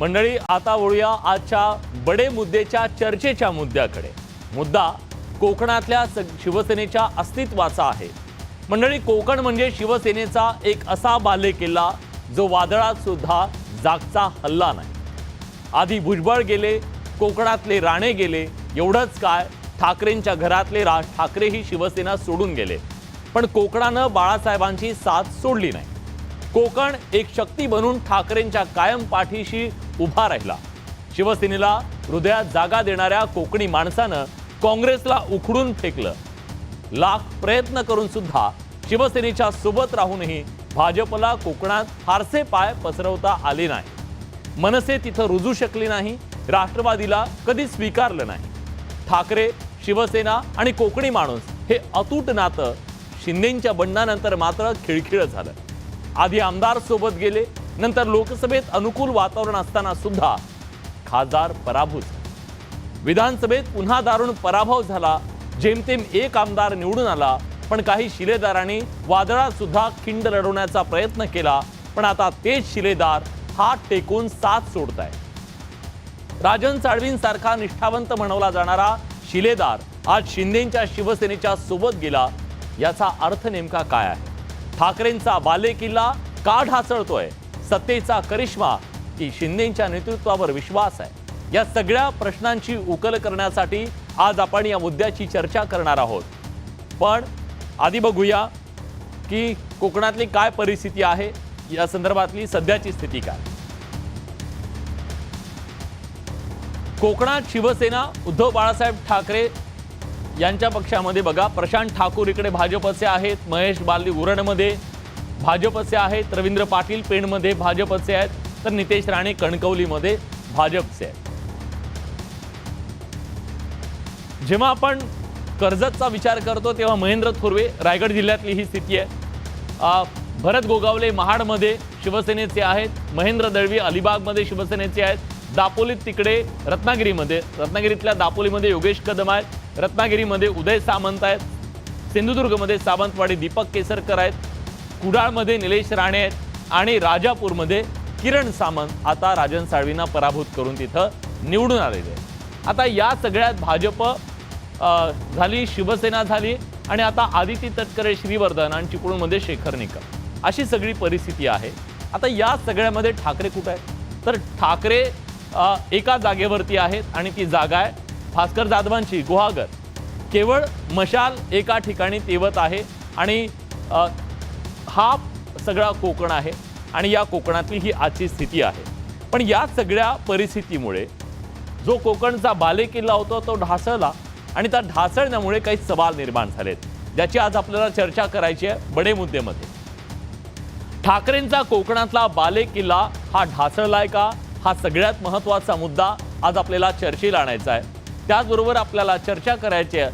मंडळी, आता वळूया आजच्या बडे मुद्द्याच्या चर्चेच्या मुद्द्याकडे। मुद्दा कोकणातल्या शिवसेनेच्या अस्तित्वाचा आहे। मंडळी, कोकण म्हणजे शिवसेनेचा एक असा बालेकिल्ला जो वादळात सुद्धा जागचा हल्ला नाही। आधी भुजबळ गेले, कोकणातले राणे गेले, एवढंच काय ठाकरेंच्या घरातले राज ठाकरे ही शिवसेना सोडून गेले, पण कोकणानं बाळासाहेबांची साथ सोडली नाही। कोकण एक शक्ती बनून ठाकरेंच्या कायम पाठीशी उभा राहिला। शिवसेनेला हृदयात जागा देणाऱ्या कोकणी माणसानं काँग्रेसला उखडून फेकलं। लाख प्रयत्न करून सुद्धा शिवसेनेच्या सोबत राहूनही भाजपला कोकणात फारसे पाय पसरवता आले नाही। मनसे तिथं रुजू शकली नाही, राष्ट्रवादीला कधी स्वीकारलं नाही। ठाकरे, शिवसेना आणि कोकणी माणूस हे अतूट नातं शिंदेंच्या बंडानंतर मात्र खिळखिळ झालं। आधी आमदार सोबत गेले, नंतर लोकसभेत अनुकूल वातावरण असताना सुद्धा खासदार पराभूत झाले। विधानसभेत पुन्हा दारुण पराभव झाला। जेमतेम एक आमदार निवडून आला, पण काही शिलेदारांनी वादळात सुद्धा खिंड लढवण्याचा प्रयत्न केला, पण आता तेच शिलेदार हात टेकून साथ सोडतायत। राजन साळवींसारखा निष्ठावंत म्हणवला जाणारा शिलेदार आज शिंदेंच्या शिवसेनेच्या सोबत गेला। याचा अर्थ नेमका काय आहे? ठाकरेंचा बालेकिल्ला का ढासळतोय? सत्तेचा करिश्मा की शिंदेंच्या नेतृत्वावर विश्वास आहे? या सगळ्या प्रश्नांची उकल करण्यासाठी आज आपण या मुद्द्याची चर्चा करणार आहोत। पण आधी बघूया की कोकणातली काय परिस्थिती आहे, या संदर्भातली सध्याची स्थिती काय। कोकणात शिवसेना उद्धव बाळासाहेब ठाकरे यांच्या पक्षामध्ये बघा, प्रशांत ठाकूर इकडे भाजपचे आहेत, महेश बालदी उरणमध्ये भाजपचे आहेत, रवींद्र पाटील पेणमध्ये भाजपचे आहेत, तर नितेश राणे कणकवलीमध्ये भाजपचे आहेत। जेव्हा आपण कर्जतचा विचार करतो तेव्हा महेंद्र थोरवे रायगड जिल्ह्यातली ही स्थिती आहे। भरत गोगावले महाडमध्ये शिवसेनेचे आहेत, महेंद्र दळवी अलिबागमध्ये शिवसेनेचे आहेत, दापोलीत तिकडे रत्नागिरीतल्या दापोलीमध्ये योगेश कदम आहेत, रत्नागिरीमध्ये उदय सामंत आहेत, सिंधुदुर्गमध्ये सावंतवाडी दीपक केसरकर आहेत, कुडाळमध्ये निलेश राणे आहेत आणि राजापूरमध्ये किरण सामंत आता राजन साळवींना पराभूत करून तिथं निवडून आलेले आहेत। आता या सगळ्यात भाजप झाली, शिवसेना झाली आणि आता आदिती तटकरे श्रीवर्धन आणि चिपळूणमध्ये शेखर निकम अशी सगळी परिस्थिती आहे। आता या सगळ्यामध्ये ठाकरे कुठे आहेत? तर ठाकरे एका जागेवरती आहेत आणि ती जागा आहे भास्कर जाधवांची गुहागर। केवळ मशाल एका ठिकाणी तेवत आहे आणि हा सगळा कोकण आहे आणि या कोकणातली ही आजची स्थिती आहे। पण या सगळ्या परिस्थितीमुळे जो कोकणचा बालेकिल्ला होता तो ढासळला आणि त्या ढासळण्यामुळे काही सवाल निर्माण झालेत, ज्याची आज आपल्याला चर्चा करायची आहे बडे मुद्द्यामध्ये। ठाकरेंचा कोकणातला बालेकिल्ला हा ढासळलाय का? हा सगळ्यात महत्त्वाचा मुद्दा आज आपल्याला चर्चेला आणायचा आहे। त्याचबरोबर आपल्याला चर्चा करायची आहे,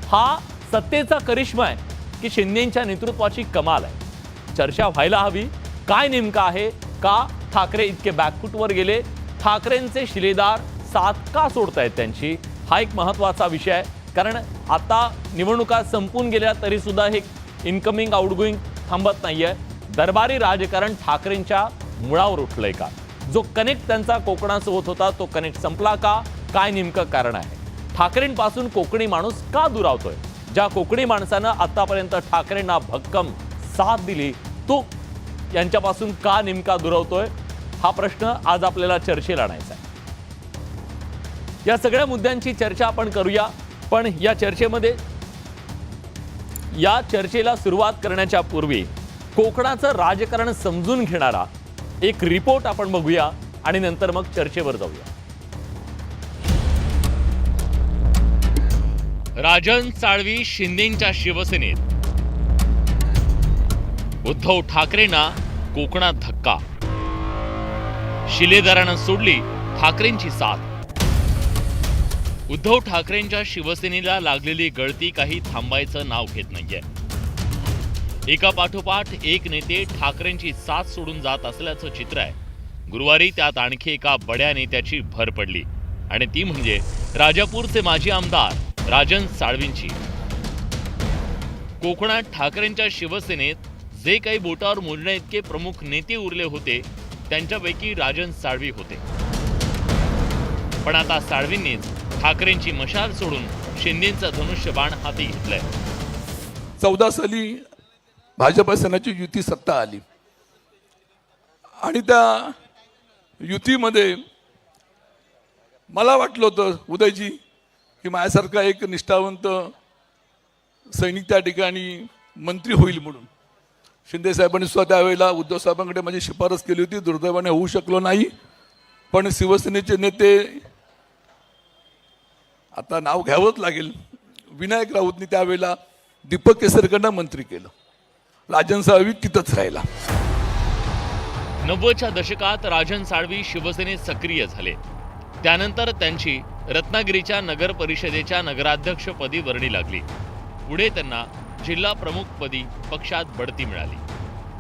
हा सत्तेचा करिश्मा आहे की शिंदेंच्या नेतृत्वाची कमाल आहे? चर्चा व्हायला हवी। काय नेमकं आहे? का ठाकरे इतके बॅकफूटवर गेले? ठाकरेंचे शिलेदार साथ का सोडतायत त्यांची? हा एक महत्त्वाचा विषय आहे, कारण आता निवडणुका संपून गेल्या तरी सुद्धा हे इनकमिंग आउटगोईंग थांबत नाहीये। दरबारी राजकारण ठाकरेंच्या मुळावर उठलंय का? जो कनेक्ट त्यांचा कोकणासोबत होता तो कनेक्ट संपला का? काय नेमकं कारण आहे? ठाकरेंपासून कोकणी माणूस का दुरावतोय? ज्या कोकणी माणसानं आतापर्यंत ठाकरेंना भक्कम साथ दिली तो यांच्यापासून का नेमका दुरावतोय? हा प्रश्न आज आपल्याला चर्चेला आणायचा आहे। या सगळ्या मुद्द्यांची चर्चा आपण करूया, पण या चर्चेला सुरुवात करण्याच्या पूर्वी कोकणाचं राजकारण समजून घेणारा एक रिपोर्ट आपण बघूया आणि नंतर मग चर्चेवर जाऊया। राजन साळवी शिंदेंच्या शिवसेनेत, उद्धव ठाकरेंना कोकणात धक्का, शिलेदारानं सोडली ठाकरेंची साथ। उद्धव ठाकरेंच्या शिवसेनेला लागलेली गळती काही थांबायचं नाव घेत नाहीये। एका पाठोपाठ एक नेते ठाकरेंची साथ सोडून जात असल्याचं चित्र आहे। गुरुवारी त्यात आणखी एका बड्या नेत्याची भर पडली आणि ती म्हणजे राजापूरचे माजी आमदार राजन साळवींची। कोकणात ठाकरेंच्या शिवसेनेत जे काही बोटावर मोजण्या इतके प्रमुख नेते उरले होते त्यांच्यापैकी राजन साळवी होते। पण आता साळवींनीच ठाकरेंची मशाल सोडून शिंदेंचं धनुष्यबाण हाती घेतलंय. 14 साली भाजप सेनेची युती सत्ता आली आणि त्या युतीमध्ये मला वाटलं होतं उदयजी की माझ्यासारखा एक निष्ठावंत सैनिक त्या ठिकाणी मंत्री होईल म्हणून. शिंदे साहेबांनी सुद्धा त्यावेळेला उद्धव साहेबांकडे माझी शिफारस केली होती. दुर्दैवाने होऊ शकलो नाही. पण शिवसेनेचे नेते, आता नाव घ्यावंच लागेल, विनायक राऊतनी त्यावेळेला दीपक केसरकरांना मंत्री केलं. राजन साळवी तिथंच राहिला. 90च्या दशकात राजन साळवी शिवसेनेत सक्रिय झाले. त्यानंतर त्यांची रत्नागिरीच्या नगर परिषदेच्या नगराध्यक्षपदी वर्णी लागली. पुढे त्यांना जिल्हा प्रमुखपदी पक्षात बढती मिळाली.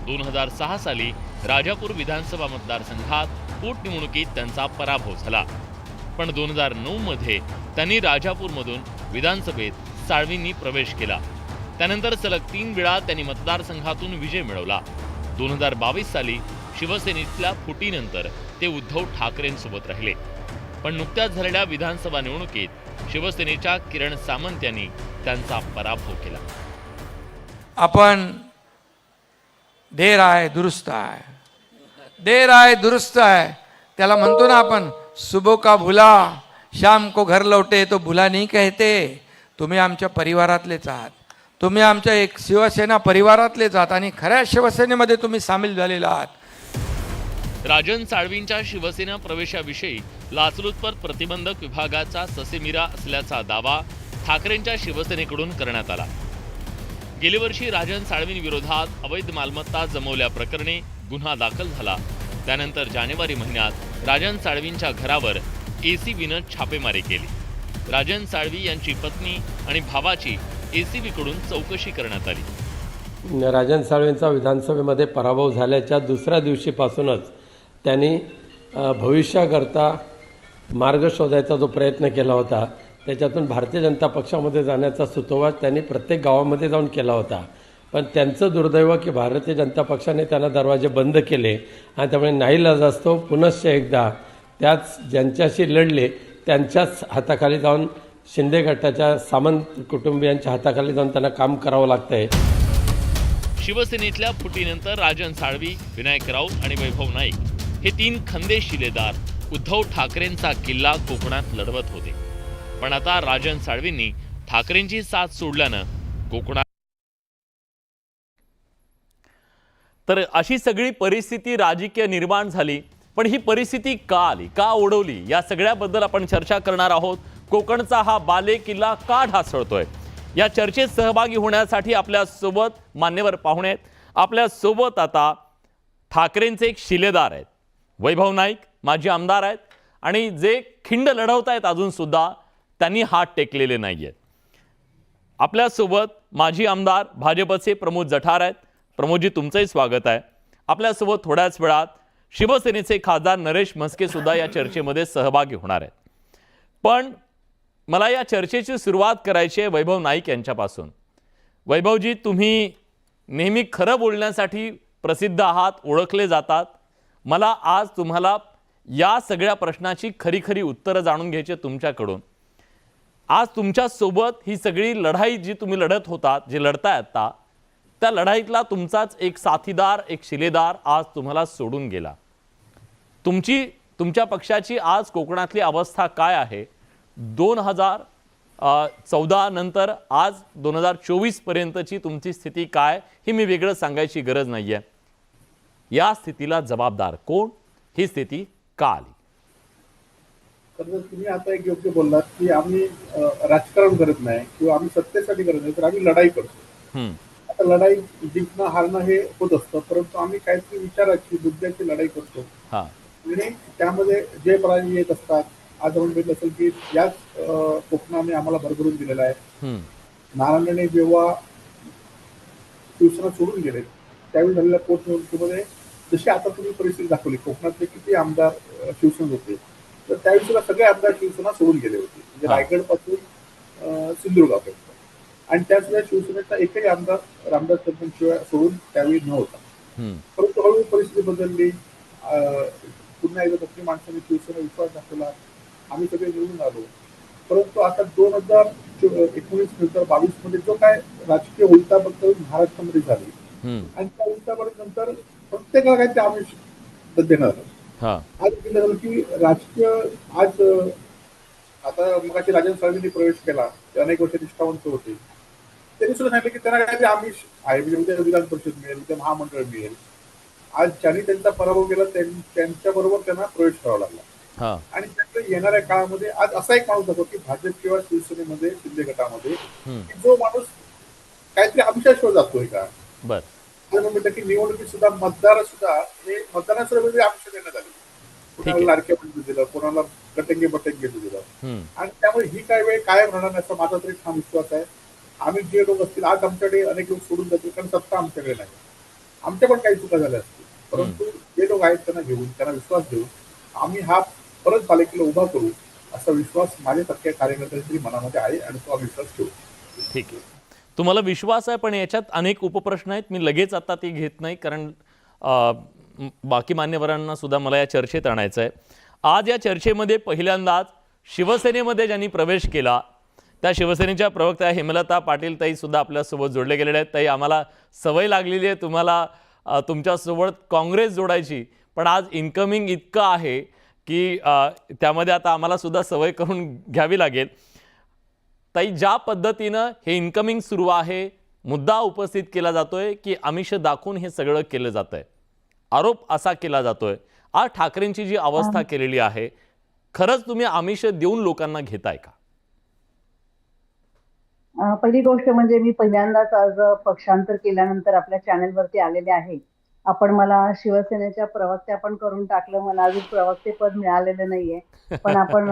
2006 साली राजापूर विधानसभा मतदारसंघात पोटनिवडणुकीत त्यांचा पराभव झाला. पण 2009 मध्ये त्यांनी राजापूरमधून विधानसभेत साळवींनी प्रवेश केला. त्यानंतर सलग 3 वेळा त्यांनी मतदारसंघातून विजय मिळवला. 2022 साली शिवसेनेतल्या फुटीनंतर ते उद्धव ठाकरेंसोबत राहिले. पण नुकत्याच झालेल्या विधानसभा निवडणुकीत शिवसेनेच्या किरण सामंत यांनी त्यांचा पराभव केला. अपन देर आए दुरुस्त आए, देर आए दुरुस्त आहे त्याला म्हणतो ना आपण. सुबह का भुला शाम को घर लौटे तो भुला नहीं कहते. तुम्ही आमच्या परिवारातलेच आहात. तुम्ही आमच्या एक शिवसेना परिवारातलेच आहात आणि खऱ्या शिवसेनेमध्ये तुम्ही सामील झालेला आहात. राजन साळवींच्या शिवसेना प्रवेशाविषयी लाचलुचपत प्रतिबंधक विभागाचा ससेमिरा असल्याचा दावा ठाकरेंच्या शिवसेनेकडून करण्यात आला. गेल्या वर्षी राजन साळवींविरोधात अवैध मालमत्ता जमवल्याप्रकरणी गुन्हा दाखल झाला. त्यानंतर जानेवारी महिन्यात राजन साळवींच्या घरावर एसीबीनं छापेमारी केली. राजन साळवी यांची पत्नी आणि भावाची एसीबीकडून चौकशी करण्यात आली. राजन साळवींचा विधानसभेमध्ये पराभव झाल्याच्या दुसऱ्या दिवशीपासूनच त्यांनी भविष्याकरता मार्ग शोधायचा जो प्रयत्न केला होता, त्याच्यातून भारतीय जनता पक्षामध्ये जाण्याचा सुतोवाच त्यांनी प्रत्येक गावामध्ये जाऊन केला होता. पण त्यांचं दुर्दैव की भारतीय जनता पक्षाने त्यांना दरवाजे बंद केले आणि त्यामुळे नाईलाजास्तव पुनश्च एकदा त्याच ज्यांच्याशी लढले त्यांच्याच हाताखाली जाऊन शिंदे गटाच्या सामंत कुटुंबियांच्या हाताखाली जाऊन त्यांना काम करावं लागतंय. शिवसेनेतल्या फुटीनंतर राजन साळवी, विनायक राऊत आणि वैभव नाईक हे 3 खंदे शिलेदार उद्धव ठाकरेंचा किल्ला कोकणात लढवत होते. पण आता राजन साळवींनी ठाकरेंची साथ सोडल्यानं कोकणात तर अशी सगळी परिस्थिती राजकीय निर्माण झाली. पण ही परिस्थिती का आली, का ओढवली, या सगळ्याबद्दल आपण चर्चा करणार आहोत. कोकणचा हा बाले किल्ला का ढासळतोय, या चर्चेत सहभागी होण्यासाठी आपल्या सोबत मान्यवर पाहुणे आहेत. आपल्या सोबत आता ठाकरेंचे एक शिलेदार आहेत, वैभव नाईक माजी आमदार आहेत आणि जे खिंड लढवत आहेत अजून सुद्धा त्यांनी हात टेकलेले नाहीयेत. आपल्यासोबत माजी आमदार भाजपचे प्रमोद जठार आहेत. प्रमोदजी, तुमचंही स्वागत आहे. आपल्यासोबत थोड्याच वेळात शिवसेनेचे खासदार नरेश म्हस्के सुद्धा या चर्चेमध्ये सहभागी होणार आहेत. पण मला या चर्चेची सुरुवात करायची आहे वैभव नाईक यांच्यापासून. वैभवजी, तुम्ही नेहमी खरं बोलण्यासाठी प्रसिद्ध आहात, ओळखले जातात. मला आज तुम्हाला या सगळ्या प्रश्नाची खरी खरी उत्तरं जाणून घ्यायची तुमच्याकडून. आज तुमच्या सोबत ही सगळी लढाई जी तुम्ही लढत होतात, जे लढताय आता, त्या लढाईतला तुमचाच एक साथीदार, एक शिलेदार आज तुम्हाला सोडून गेला. तुमच्या पक्षाची आज कोकणातली अवस्था काय आहे? 2014 नंतर आज 2024 पर्यंतची तुमची स्थिती काय, ही मी वेगळं सांगायची गरज नाहीये. या स्थितीला जबाबदार कोण, ही स्थिती का आली? तर तुम्ही आता एक योग्य बोललात की आम्ही राजकारण करत नाही किंवा आम्ही सत्तेसाठी करत नाही, तर आम्ही लढाई करतो. आता लढाई जिंकणं हारणं हे होत असतं, परंतु आम्ही काहीतरी विचाराची, मुद्द्याची लढाई करतो आणि त्यामध्ये जे पराजय येत असतात. आज आपण बघितलं असेल की याच कोकणाने आम्हाला भरभरून दिलेला आहे. नारायणने जेव्हा शिवसेना सोडून गेले त्यावेळी झालेल्या पोटनिवडणुकीमध्ये जशी आता तुम्ही परिस्थिती दाखवली, कोकणातले किती आमदार शिवसेना होते, तर त्यावेळी सगळे आमदार शिवसेना सोडून गेले होते. म्हणजे रायगड पासून सिंधुदुर्गापर्यंत. आणि त्याचवेळेला शिवसेनेचा एकही आमदार रामदास तनपुरेशिवाय सोडून त्यावेळी नव्हता. परंतु हळूहळू परिस्थिती बदलली. पुन्हा एकदा दक्षिण माणसाने शिवसेना विश्वास दाखवला आम्ही सगळे निवडून आलो. परंतु आता 2019 नंतर 22 मध्ये जो काय राजकीय उलटाबद्दल महाराष्ट्रामध्ये झाली हम्म. आणि त्या उलटाबद्दल प्रत्येकाला काही ते आमिष देण्यात आलं. हा. आज केलं झालं की राजकीय आज आता मगाशी राजन साळवींनी प्रवेश केला, ते अनेक वर्ष निष्ठावंत होते. त्यांनी सुद्धा सांगितलं की त्यांना काहीतरी आमिष आहे, म्हणजे उद्या विधान परिषद मिळेल, उद्या महामंडळ मिळेल. आज ज्यांनी त्यांचा पराभव केला त्यांच्या बरोबर त्यांना प्रवेश करावा लागला. हा. आणि त्यामुळे येणाऱ्या काळामध्ये आज असा एक माणूस होतो की भाजप किंवा शिवसेनेमध्ये शिंदे गटामध्ये की जो माणूस काहीतरी आमिषाशिवाय जातोय का. बर. आणि म्हणतात की निवडणुकीत सुद्धा मतदार सुद्धा हे मतदारांना वेगळी आमिष देण्यात आली. कोणाला लाडक्या बंधू दिलं, कोणाला गटंगे बटंगे दिलं. हम्म. आणि त्यामुळे ही काय वेळ कायम राहणार नाही असा माझा तरी ठाम विश्वास आहे. आम्ही जे लोक असतील, आज आमच्याकडे अनेक लोक सोडून जातील कारण सत्ता आमच्याकडे नाही. आमच्या पण काही चुका झाल्या असतील, परंतु जे लोक आहेत त्यांना घेऊन, त्यांना विश्वास देऊन आम्ही हा परत पालिकेला उभा करू असा विश्वास माझ्यासारख्या कार्यकर्त्यांच्या मनामध्ये आहे आणि तो आम्ही विश्वास ठेवू. ठीक आहे, तुम्हाला विश्वास आहे, पण याच्यात अनेक उपप्रश्न आहेत. मी लगेच आता ती घेत नाही, कारण बाकी मान्यवरांना सुद्धा मला या चर्चेत आणायचं आहे. आज या चर्चेमध्ये पहिल्यांदाच शिवसेनेमध्ये ज्यांनी प्रवेश केला त्या शिवसेनेच्या प्रवक्त्या हेमलता पाटील ताई सुद्धा आपल्यासोबत जोडले गेलेले आहेत. ताई, आम्हाला सवय लागलेली आहे तुम्हाला तुमच्यासोबत काँग्रेस जोडायची, पण आज इन्कमिंग इतकं आहे की त्यामध्ये आता आम्हाला सुद्धा सवय करून घ्यावी लागेल. ताई, ज्या पद्धतीनं हे इन्कमिंग सुरू आहे, मुद्दा उपस्थित केला जातोय की आमिष दाखवून हे सगळं केलं जातंय, आरोप असा केला जातोय. आज ठाकरेंची जी अवस्था केलेली आहे, खरंच तुम्ही आमिष देऊन लोकांना घेताय का? पहिली गोष्ट म्हणजे मी पहिल्यांदाच आज पक्षांतर केल्यानंतर आपल्या चॅनेलवरती आलेले आहे. आपण मला शिवसेनेच्या प्रवक्त्या पण करून टाकलं, मला अजून प्रवक्ते पद मिळालेलं नाहीये, पण आपण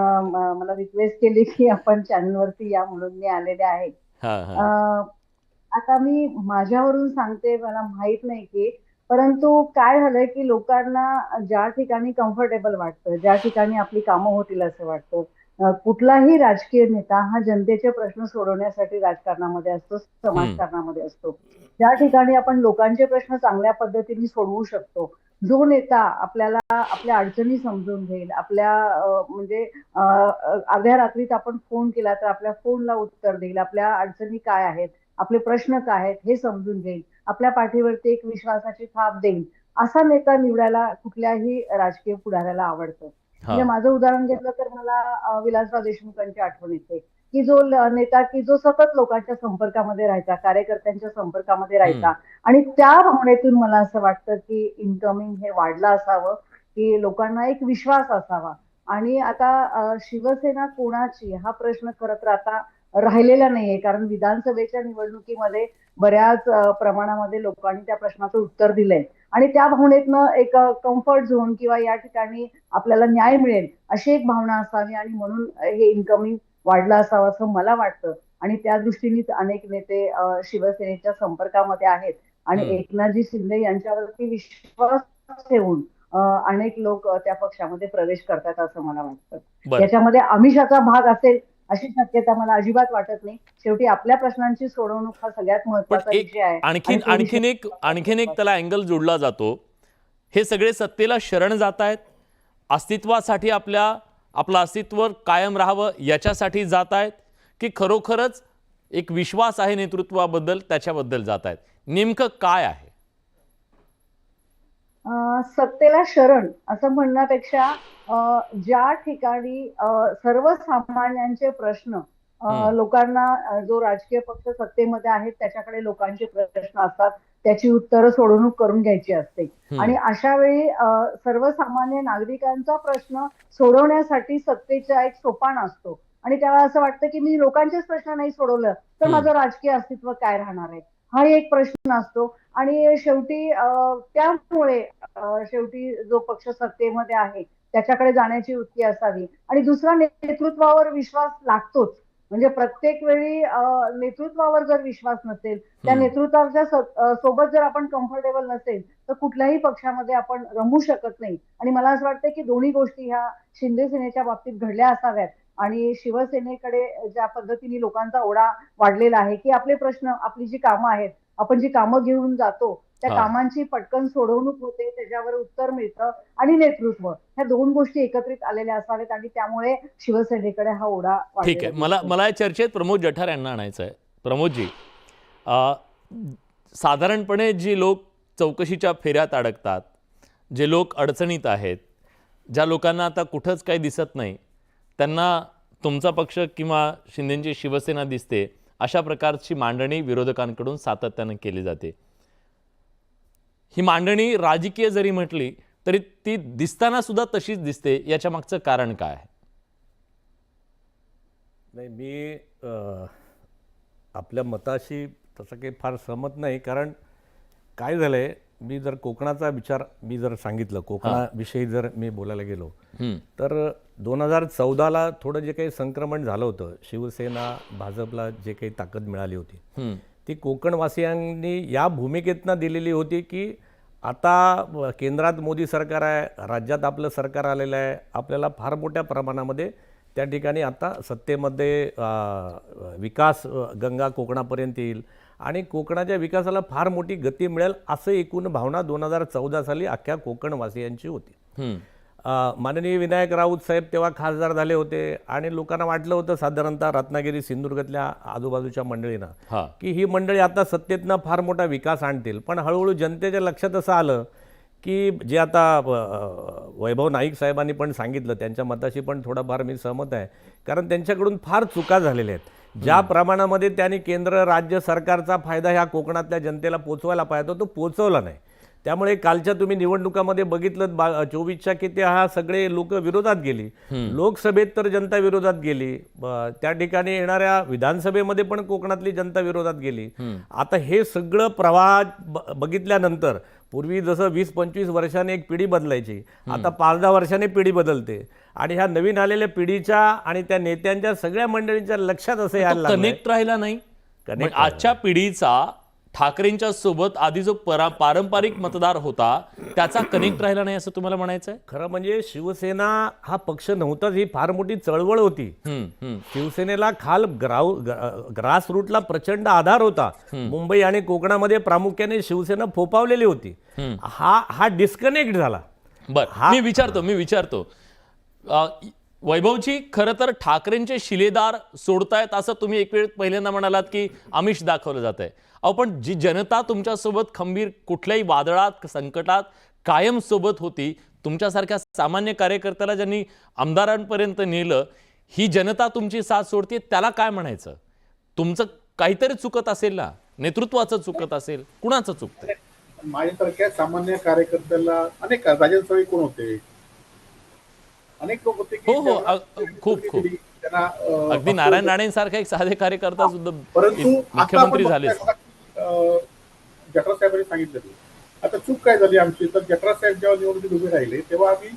मला रिक्वेस्ट केली की आपण चॅनेलवरती या म्हणून मी आलेले आहे. आता मी माझ्यावरून सांगते, मला माहित नाही की, परंतु काय झालंय की लोकांना ज्या ठिकाणी कम्फर्टेबल वाटतं, ज्या ठिकाणी आपली कामं होतील असं वाटतं, कुठलाही राजकीय नेता हा जनतेचे प्रश्न सोडवण्यासाठी राजकारणामध्ये असतो, समाजकारणामध्ये असतो. ज्या ठिकाणी आपण लोकांचे प्रश्न चांगल्या पद्धतीने सोडवू शकतो, जो नेता आपल्याला आपल्या अडचणी समजून घेईल, आपल्या म्हणजे अर्ध्या रात्रीत आपण फोन केला तर आपल्या फोनला उत्तर देईल, आपल्या अडचणी काय आहेत, आपले प्रश्न काय आहेत हे समजून घेईल, आपल्या पाठीवरती एक विश्वासाची थाप देईल, असा नेता निवडायला कुठल्याही राजकीय पुढाऱ्याला आवडतं. म्हणजे माझं उदाहरण घेतलं तर मला विलासराव देशमुखांची आठवण येते की जो नेता की जो सतत लोकांच्या संपर्कामध्ये राहायचा, कार्यकर्त्यांच्या संपर्कामध्ये राहायचा, आणि त्या भावनेतून मला असं वाटतं की इन्कमिंग हे वाढलं असावं, की लोकांना एक विश्वास असावा. आणि आता शिवसेना कोणाची हा प्रश्न खरं तर आता राहिलेला नाहीये, कारण विधानसभेच्या निवडणुकीमध्ये बऱ्याच प्रमाणामध्ये लोकांनी त्या प्रश्नाचं उत्तर दिलंय आणि त्या भावनेतनं एक कम्फर्ट झोन किंवा या ठिकाणी आपल्याला न्याय मिळेल अशी एक भावना असावी, आणि म्हणून हे इन्कमिंग वाढलं असावं असं मला वाटतं. आणि त्या दृष्टीनेच अनेक नेते शिवसेनेच्या संपर्कामध्ये आहेत आणि एकनाथजी शिंदे यांच्यावरती विश्वास ठेवून अनेक लोक त्या पक्षामध्ये प्रवेश करतात असं मला वाटतं. याच्यामध्ये आमिषाचा भाग असेल अशी शक्यता मला अजिबात वाटत नाही. शेवटी आपल्या प्रश्नांची सोडवणूक हा सगळ्यात महत्त्वाचा विषय आहे. आणखीन एक त्याला अँगल जोडला जातो. हे सगळे सत्तेला शरण जात आहेत, अस्तित्वासाठी आपलं अस्तित्व कायम राहावं याच्यासाठी जात आहेत, की खरोखरच एक विश्वास आहे नेतृत्वाबद्दल त्याच्याबद्दल जात आहेत? नेमकं काय आहे? सत्तेला शरण असं म्हणण्यापेक्षा ज्या ठिकाणी सर्वसामान्यांचे प्रश्न लोकांना, जो राजकीय पक्ष सत्तेमध्ये आहेत त्याच्याकडे लोकांचे प्रश्न असतात, त्याची उत्तरं सोडवणूक करून घ्यायची असते. आणि अशा वेळी सर्वसामान्य नागरिकांचा प्रश्न सोडवण्यासाठी सत्तेचा एक सोपान असतो आणि तेव्हा असं वाटतं की मी लोकांचेच प्रश्न नाही सोडवलं तर माझं राजकीय अस्तित्व काय राहणार आहे, हा एक प्रश्न असतो. आणि शेवटी त्यामुळे शेवटी जो पक्ष सत्तेमध्ये आहे त्याच्याकडे जाण्याची वृत्ती असावी. आणि दुसरा, नेतृत्वावर विश्वास लागतोच. म्हणजे प्रत्येक वेळी नेतृत्वावर जर विश्वास नसेल, त्या नेतृत्वाच्या सोबत जर आपण कम्फर्टेबल नसेल तर कुठल्याही पक्षामध्ये आपण रमू शकत नाही. आणि मला असं वाटतं की दोन्ही गोष्टी ह्या शिंदे सेनेच्या बाबतीत घडल्या असाव्यात आणि शिवसेनेकडे ज्या पद्धतीने लोकांचा ओढा वाढलेला आहे की आपले प्रश्न, आपली जी कामं आहेत, आपण जी कामं घेऊन जातो त्या हा. कामांची पटकन सोडवणूक होते, त्याच्यावर उत्तर मिळतं आणि नेतृत्व, ह्या दोन गोष्टी एकत्रित आलेल्या असाव्यात आणि त्यामुळे शिवसेनेकडे हा ओढा ठीक वाढलेला आहे, मला दिसतो. मला या चर्चेत प्रमोद जठार यांना आणायचं आहे. प्रमोदजी, अ, साधारणपणे जी लोक चौकशीच्या फेऱ्यात अडकतात, जे लोक अडचणीत आहेत, ज्या लोकांना आता कुठंच काही दिसत नाही, त्यांना तुमचा पक्ष किंवा शिंदेची शिवसेना दिसते, अशा प्रकारची मांडणी विरोधकांकडून सातत्यानं केली जाते. ही मांडणी राजकीय जरी म्हटली तरी ती दिसताना सुद्धा तशीच दिसते. याच्या मागचं कारण काय आहे? नाही, मी आपल्या मताशी तसं काही फार सहमत नाही. कारण काय झालं आहे, मी जर कोकणाचा विचार सांगितलं, कोकणाविषयी जर मी बोलायला गेलो तर 2014ला थोडं जे काही संक्रमण झालं होतं, शिवसेना भाजपला जे काही ताकद मिळाली होती ती कोकणवासियांनी या भूमिकेतनं दिलेली होती की आता केंद्रात मोदी सरकार आहे, राज्यात आपलं सरकार आलेलं आहे, आपल्याला फार मोठ्या प्रमाणामध्ये त्या ठिकाणी आता सत्तेमध्ये विकास गंगा कोकणापर्यंत येईल आणि कोकणाच्या विकासाला फार मोठी गती मिळेल असं एकूण भावना 2014 साली अख्ख्या कोकणवासियांची होती. माननीय विनायक राऊत साहेब तेव्हा खासदार झाले होते आणि लोकांना वाटलं होतं साधारणतः रत्नागिरी सिंधुदुर्गातल्या आजूबाजूच्या मंडळींना की ही मंडळी आता सत्तेतनं फार मोठा विकास आणतील. पण हळूहळू जनतेच्या लक्षात असं आलं की जे आता वैभव नाईक साहेबांनी पण सांगितलं, त्यांच्या मताशी पण थोडाफार मी सहमत आहे. कारण त्यांच्याकडून फार चुका झालेल्या आहेत. ज्या प्रमाणामध्ये त्यांनी केंद्र राज्य सरकारचा फायदा ह्या कोकणातल्या जनतेला पोचवायला पाहिजे तो पोचवला नाही. त्यामुळे कालच्या तुम्ही निवडणुकामध्ये बघितलं 24च्या की त्या सगळे लोक विरोधात गेली. लोकसभेत तर जनता विरोधात गेली, त्या ठिकाणी येणाऱ्या विधानसभेमध्ये पण कोकणातली जनता विरोधात गेली. आता हे सगळं प्रवाह बघितल्यानंतर पूर्वी जसं 20-25 वर्षांनी एक पिढी बदलायची, आता 5-10 वर्षांनी पिढी बदलते आणि ह्या नवीन आलेल्या पिढीच्या आणि त्या नेत्यांच्या सगळ्या मंडळींच्या लक्षात असं यायला लागलंय. कनेक्ट राहिला नाही. म्हणजे आजच्या पिढीचा ठाकरेंच्या सोबत आधी जो पारंपरिक मतदार होता त्याचा कनेक्ट राहिला नाही असं तुम्हाला म्हणायचं आहे? खरं म्हणजे शिवसेना हा पक्ष नव्हताच, ही फार मोठी चळवळ होती. शिवसेनेला ग्रास रूटला प्रचंड आधार होता. मुंबई आणि कोकणामध्ये प्रामुख्याने शिवसेना फोपावलेली होती. हा डिस्कनेक्ट झाला. बरं, मी विचारतो वैभवजी, खरं तर ठाकरेंचे शिलेदार सोडतायत असं तुम्ही एक वेळ पहिल्यांदा म्हणालात की आमिष दाखवलं जात आहे. अहो, पण जी जनता तुमच्यासोबत खंबीर कुठल्याही वादळात संकटात कायम सोबत होती, तुमच्यासारख्या सामान्य कार्यकर्त्याला ज्यांनी आमदारांपर्यंत नेलं, ही जनता तुमची साथ सोडते, त्याला काय म्हणायचं? तुमचं काहीतरी चुकत असेल ना, नेतृत्वाचं चुकत असेल, कुणाचं चुकतंय? माझ्यासारख्या सामान्य कार्यकर्त्याला अनेक राजन सवई कोण होते, अनेक लोक होते की खूप त्यांना अगदी नारायण राणेंसारखा एक साधे कार्यकर्ता सुद्धा परंतु मुख्यमंत्री झाले. जठरा साहेबांनी सांगितलं की आता चूक काय झाली आमची, तर जठरा साहेब जेव्हा निवडणुकीत उभे राहिले तेव्हा आम्ही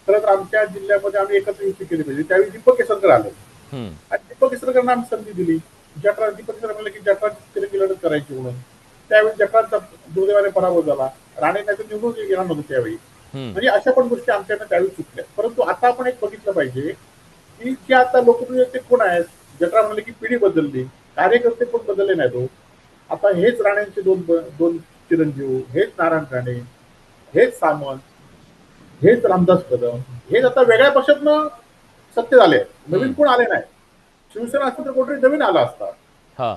खरं तर आमच्या जिल्ह्यामध्ये आम्ही एकत्र युती केली पाहिजे. त्यावेळी दीपक केसरकर आले आणि दीपक केसरकरांना आम्ही संधी दिली. दीपक केसरकर म्हणलं की जठराची लढत करायची म्हणून. त्यावेळी जठराचा दुर्दैवाने पराभव झाला. राणे नाही तर निवडून येणार नव्हतं त्यावेळी. म्हणजे अशा पण गोष्टी आमच्याकडनं त्यावेळी चुकल्या. परंतु आता आपण एक बघितलं पाहिजे की जे आता लोकप्रियते कोण आहेत. जठरा म्हणले की पिढी बदलली, कार्यकर्ते पण बदलले नाही. तो आता हेच राणेंचे दोन चिरंजीव, हेच नारायण राणे, हेच सामंत, हेच रामदास कदम, हेच आता वेगळ्या पक्षातनं सत्तेत आले. नवीन कोण आले नाही. शिवसेना असतं तर कोणतरी नवीन आला असता.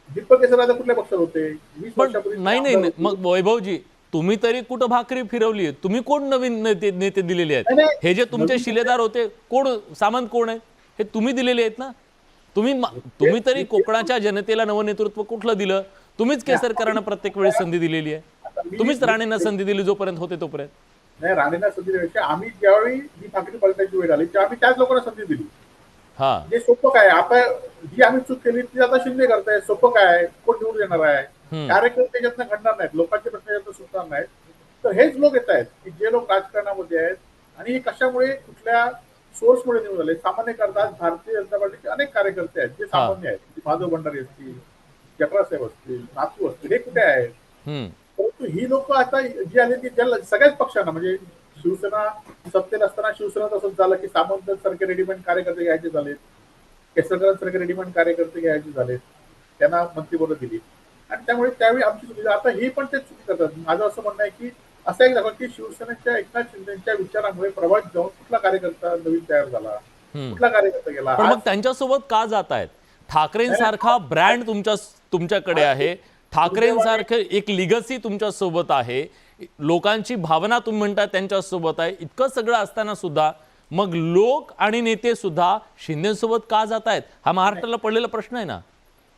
दीपक केसरकर आता कुठल्या पक्षात होते? 20 वर्षापूर्वी. नाही, मग वैभवजी, तुम्ही तरी कुठं भाकरी फिरवली? तुम्ही कोण नवीन नेते दिलेले आहेत? हे जे तुमचे शिलेदार होते, कोण सामंत कोण आहे? हे तुम्ही दिलेले आहेत ना. तुम्ही तरी कोकणाच्या जनतेला नवनेतृत्व कुठलं दिलं? तुम्हीच केसरकरांना प्रत्येक वेळेस संधी दिलेली आहे. तुम्हीच राणेंना संधी दिली जोपर्यंत होते तोपर्यंत. नाही, राणेंना संधी दिल्यापेक्षा आम्ही ज्यावेळी ही भाकरी पलटायची वेळ आली त्यावेळी आम्ही त्याच लोकांना संधी दिली. जे सोपं काय, आता जी आम्ही चूक केली ती आता शिंदे करताय. सोपं काय, कोण निवडून येणार आहे? कार्यकर्ते त्याच्यातनं घडणार नाहीत, लोकांचे प्रश्न यातनं सुटणार नाहीत. तर हेच लोक येत आहेत की जे लोक राजकारणामध्ये आहेत आणि हे कशामुळे कुठल्या सोर्समुळे निवडून आले. सामान्य करतात भारतीय जनता पार्टीचे अनेक कार्यकर्ते आहेत जे सामान्य आहेत. माधव भंडारी असतील, जठरा साहेब असतील, नातू असतील, हे कुठे आहेत? परंतु ही लोक आता जी आली ती सगळ्याच पक्षांना म्हणजे शिवसेना सत्तेत असताना शिवसेना तसंच झालं की सामंत सारखे रेडीमेड कार्यकर्ते घ्यायचे झालेत, केसरकरांसारखे रेडीमेड कार्यकर्ते घ्यायचे झालेत, त्यांना मंत्रिपदं दिली आणि त्यामुळे त्यावेळी आमची चुकी. आता हे पण ते चुकी करतात. माझं असं म्हणणं आहे की असं एक दाखवा की शिवसेनेच्या एकनाथ शिंदेच्या विचारामुळे प्रभावित जाऊन कुठला कार्यकर्ता नवीन तयार झाला, कुठला कार्यकर्ता गेला. पण मग त्यांच्यासोबत का जात आहेत? ठाकरेंसारखा ब्रँड तुमच्याकडे आहे, ठाकरेंसारखं एक लिगसी तुमच्या सोबत आहे, लोकांची भावना तुम्ही म्हणता त्यांच्यासोबत आहे, इतकं सगळं असताना सुद्धा मग लोक आणि नेते सुद्धा शिंदेसोबत का जात आहेत? हा महाराष्ट्राला पडलेला प्रश्न आहे ना.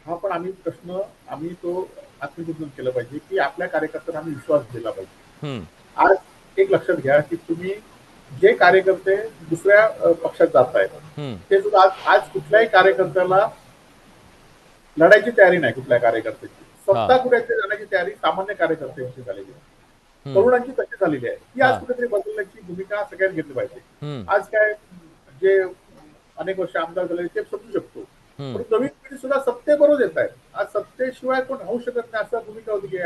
हा पण आम्ही तो आत्मचिंतन केलं पाहिजे की आपल्या कार्यकर्त्यांना आम्ही विश्वास दिला पाहिजे. आज एक लक्षात घ्या की तुम्ही जे कार्यकर्ते दुसऱ्या पक्षात जात आहेत ते सुद्धा आज कुठल्याही कार्यकर्त्याला लढायची तयारी नाही. कुठल्या कार्यकर्त्याची सत्ता कुठे जाण्याची तयारी सामान्य कार्यकर्त्यांची झालेली आहे, तरुणांची तशी झालेली आहे. ही आज कुठेतरी बदलण्याची भूमिका सगळ्यांनी घेतली पाहिजे. आज काय जे अनेक वर्ष आमदार झाले ते समजू शकतो, पण नवीन पिढी सुद्धा सत्तेबरोबर येत आहेत. आज सत्तेशिवाय कोण राहू शकत नाही असं भूमिका होती की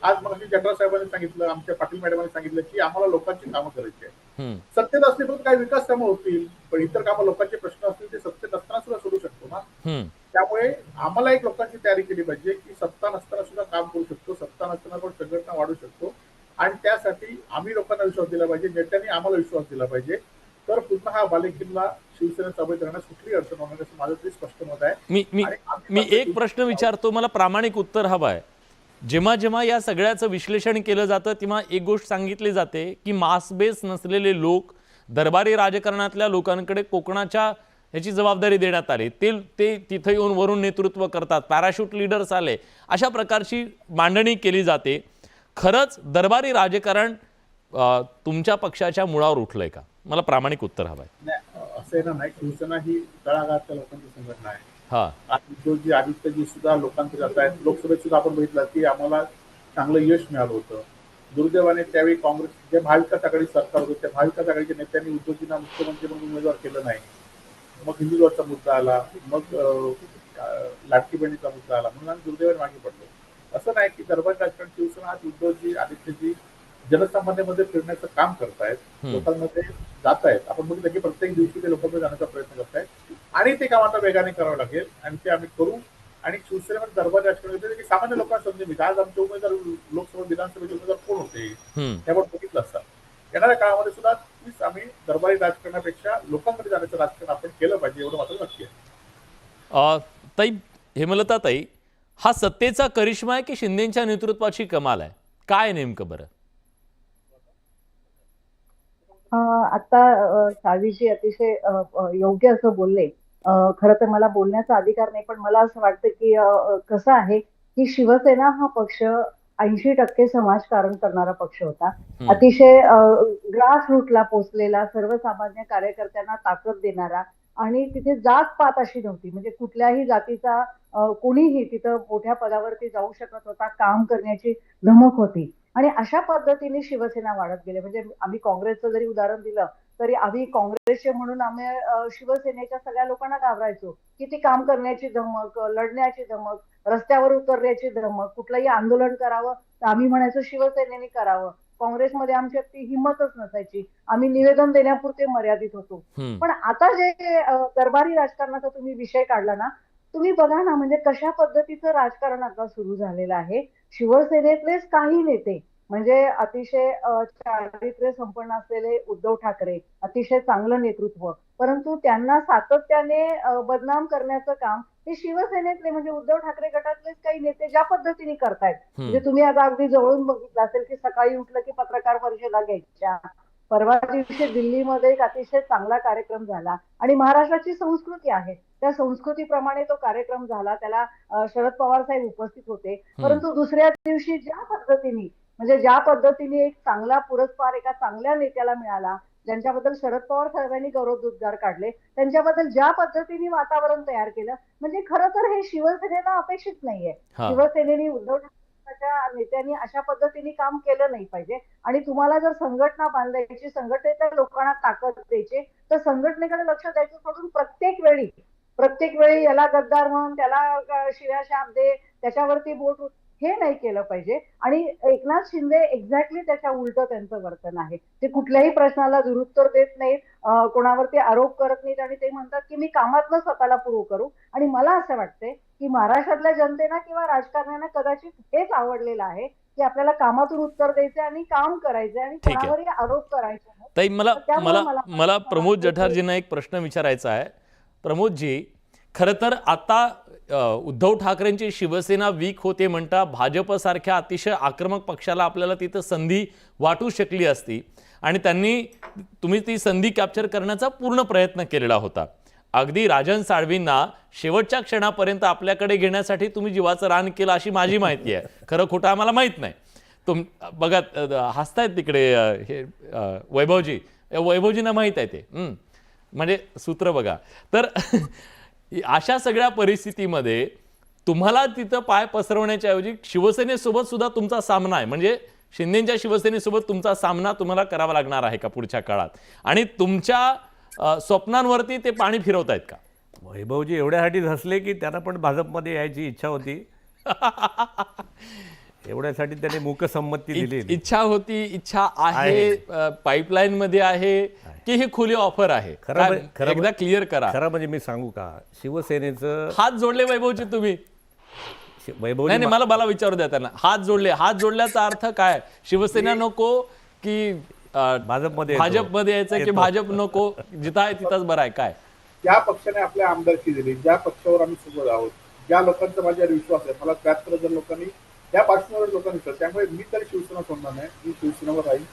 आज मग जगराव साहेबांनी सांगितलं, आमच्या पाटील मॅडमांनी सांगितलं की आम्हाला लोकांची कामं करायची आहे. सत्तेत असले पण काही विकास कामं होतील, पण इतर कामं लोकांचे प्रश्न असतील ते सत्तेत असताना सुद्धा सोडू शकतो ना. त्यामुळे आम्हाला एक लोकांची तयारी केली पाहिजे की सत्ता नसताना सुद्धा काम करू शकतो, सत्ता नसताना पण संघटना वाढू शकतो आणि त्यासाठी आम्ही लोकांना विश्वास दिला पाहिजे, नेत्यांनी आम्हाला विश्वास दिला पाहिजे. तर पुन्हा हा बालेकिल्ला शिवसेनेत अभय करण्यास कुठलीही अडचण होणार असं माझं तरी स्पष्ट मत आहे. मी एक प्रश्न विचारतो, मला प्रामाणिक उत्तर हवं आहे. जेव्हा जेव्हा या सगळ्याचं विश्लेषण केलं जातं तेव्हा एक गोष्ट सांगितली जाते की मास बेस नसलेले लोक दरबारी राजकारणातल्या लोकांकडे कोकणाच्या ह्याची जबाबदारी देण्यात आली, ते तिथे येऊन वरून नेतृत्व करतात, पॅराशूट लीडर्स आले, अशा प्रकारची मांडणी केली जाते. खरंच दरबारी राजकारण तुमच्या पक्षाच्या मुळावर उठलंय का? मला प्रामाणिक उत्तर हवं आहे. असं आहे ना, नाही शिवसेना ही तळागाळातल्या लोकांची संघटना आहे. हा उद्धवजी आदित्यजी सुद्धा लोकांकडे जात आहेत. लोकसभेत सुद्धा आपण बघितलं की आम्हाला चांगलं यश मिळालं होतं. दुर्दैवाने त्यावेळी काँग्रेस जे महाविकास आघाडी सरकार होतं त्या महाविकास आघाडीच्या नेत्यांनी उद्धवजींना मुख्यमंत्री म्हणून उमेदवार केलं नाही. मग हिंदुत्वाचा मुद्दा आला, मग लाडकी बहिणीचा मुद्दा आला, म्हणून आम्ही दुर्दैवाने मागे पडलो. असं नाही की दरबार राजकारण शिवसेना आज उद्धवजी आदित्यजी जनसामान्यामध्ये फिरण्याचं काम करतायत, लोकांमध्ये जात आहेत. आपण बघितलं की प्रत्येक दिवशी ते लोकांमध्ये जाण्याचा प्रयत्न करतायत आणि ते काम आता वेगाने करावं लागेल आणि ते आम्ही करू. आणि शिवसेनेमध्ये दरबार राजकारण की सामान्य लोकांना समजून मिळते. आज आमचे उमेदवार लोकसभा विधानसभेचे उमेदवार कोण होते त्यावर बघितलं असतं. येणाऱ्या काळामध्ये सुद्धा तीच आम्ही दरबारी राजकारणापेक्षा लोकांकडे जाण्याचं राजकारण आपण केलं पाहिजे एवढं मात्र नक्की आहे. ताई, हेमलता ताई, हा सत्तेचा करिश्मा आहे की शिंदेच्या नेतृत्वाची कमाल आहे? काय नेमकं बरं? आता सावीजी अतिशय योग्य असं बोलले. खरं तर मला बोलण्याचा अधिकार नाही, पण मला असं वाटतं की कसं आहे की शिवसेना हा पक्ष 80% समाजकारण करणारा पक्ष होता. अतिशय ग्रास रूटला पोचलेला, सर्वसामान्य कार्यकर्त्यांना ताकद देणारा आणि तिथे जात पात अशी नव्हती. म्हणजे कुठल्याही जातीचा कोणीही तिथं मोठ्या पदावरती जाऊ शकत होता, काम करण्याची धमक होती. आणि अशा पद्धतीने शिवसेना वाढत गेली. म्हणजे आम्ही काँग्रेसचं जरी उदाहरण दिलं तरी आम्ही काँग्रेसचे म्हणून आम्ही शिवसेनेच्या सगळ्या लोकांना घाबरायचो. किती काम करण्याची धमक, लढण्याची धमक, रस्त्यावर उतरण्याची धमक, कुठलंही आंदोलन करावं तर आम्ही म्हणायचो शिवसेनेने करावं. काँग्रेसमध्ये आमची ती हिंमतच नसायची. आम्ही निवेदन देण्यापुरते मर्यादित होतो. पण आता जे दरबारी राजकारणाचा तुम्ही विषय काढला ना, तुम्ही बघा ना, म्हणजे कशा पद्धतीचं राजकारण आता सुरू झालेलं आहे. शिवसेनेतलेच काही नेते म्हणजे अतिशय चारित्र्य संपन्न असलेले उद्धव ठाकरे, अतिशय चांगलं नेतृत्व, परंतु त्यांना सातत्याने बदनाम करण्याचं काम हे शिवसेनेतले म्हणजे उद्धव ठाकरे गटातलेच काही नेते ज्या पद्धतीने करतायत. म्हणजे तुम्ही आता अगदी जवळून बघितलं असेल की सकाळी उठलं की पत्रकार परिषदा घ्यायच्या. परवा दिवशी दिल्लीमध्ये एक अतिशय चांगला कार्यक्रम झाला आणि महाराष्ट्राची संस्कृती आहे त्या संस्कृतीप्रमाणे तो कार्यक्रम झाला. त्याला शरद पवार साहेब उपस्थित होते. परंतु दुसऱ्या दिवशी ज्या पद्धतीने एक चांगला पुरस्कार एका चांगल्या नेत्याला मिळाला, ज्यांच्याबद्दल शरद पवार साहेबांनी गौरवोद्गार काढले, त्यांच्याबद्दल ज्या पद्धतीने वातावरण तयार केलं, म्हणजे खरं तर हे शिवसेनेला अपेक्षित नाहीये. शिवसेनेने उद्धव ठाकरेंच्या नेत्यांनी अशा पद्धतीने काम केलं नाही पाहिजे. आणि तुम्हाला जर संघटना बांधायची, संघटनेच्या लोकांना ताकद द्यायची, तर संघटनेकडे लक्ष द्यायचं सोडून प्रत्येक वेळी याला गद्दार म्हण, त्याला शिव्या शाप दे, त्याच्यावरती बोट, हे नाही केलं पाहिजे. आणि एकनाथ शिंदे एक्झॅक्टली त्याच्या उलट त्यांचं वर्तन आहे. ते कुठल्याही प्रश्नाला दुरुत्तर देत नाहीत, कोणावरती आरोप करत नाहीत आणि ते म्हणतात की मी कामातनं स्वतःला प्रूव्ह करू. आणि मला असं वाटतंय की महाराष्ट्रातल्या जनतेला किंवा राजकारण्यांना कदाचित हेच आवडलेलं आहे की आपल्याला कामातून उत्तर द्यायचे आणि काम करायचे आणि ठीक आहे. कोणावरही आरोप करायचे नाही. ताई मला त्यामुळे मला मला प्रमोद जठारजींना एक प्रश्न विचारायचा आहे. प्रमोदजी, खरं तर आता उद्धव ठाकरेंची शिवसेना वीक होते म्हणता भाजपसारख्या अतिशय आक्रमक पक्षाला आपल्याला तिथं संधी वाटू शकली असती आणि तुम्ही ती संधी कॅप्चर करण्याचा पूर्ण प्रयत्न केलेला होता. अगदी राजन साळवींना शेवटच्या क्षणापर्यंत आपल्याकडे घेण्यासाठी तुम्ही जीवाचं रान केलं अशी माझी माहिती आहे. खरं खोटं आम्हाला माहीत नाही. बघा हसतायत तिकडे हे वैभवजींना माहीत आहे ते, म्हणजे सूत्र बघा. तर अशा सगळ्या परिस्थितीमध्ये तुम्हाला तिथं पाय पसरवण्याच्या ऐवजी शिवसेनेसोबत सुद्धा तुमचा सामना आहे, म्हणजे शिंदेच्या शिवसेनेसोबत तुमचा सामना तुम्हाला करावा लागणार आहे का पुढच्या काळात? आणि तुमच्या स्वप्नांवरती ते पाणी फिरवतायत का? वैभवजी एवढ्यासाठी हसले की त्यांना पण भाजपमध्ये यायची इच्छा होती. एवढ्यासाठी त्यांनी मूकसंमती दिली. इच्छा होती, इच्छा आहे, पाईपलाईन मध्ये आहे की ही खुली ऑफर आहे? खरं एकदा क्लिअर करा. खरं म्हणजे मी सांगू का, शिवसेनेचं हात जोडले वैभवजी तुम्ही? वैभवजी नाही, मला विचारू द्या त्यांना. हात जोडल्याचा अर्थ काय? शिवसेना नको की भाजपमध्ये यायचं की भाजप नको, जिथं आहे तिथंच बरं आहे काय? ज्या पक्षाने आपल्या आमदारकी दिली, ज्या पक्षावर आम्ही सोबत आहोत, ज्या लोकांचा माझ्यावर विश्वास आहे, मला 73,000 लोकांनी त्या पार्श्वभूमीवर लोकांनी विश्वास, त्यामुळे मी तरी शिवसेना सोडणार नाही. मी शिवसेनेवर राहील,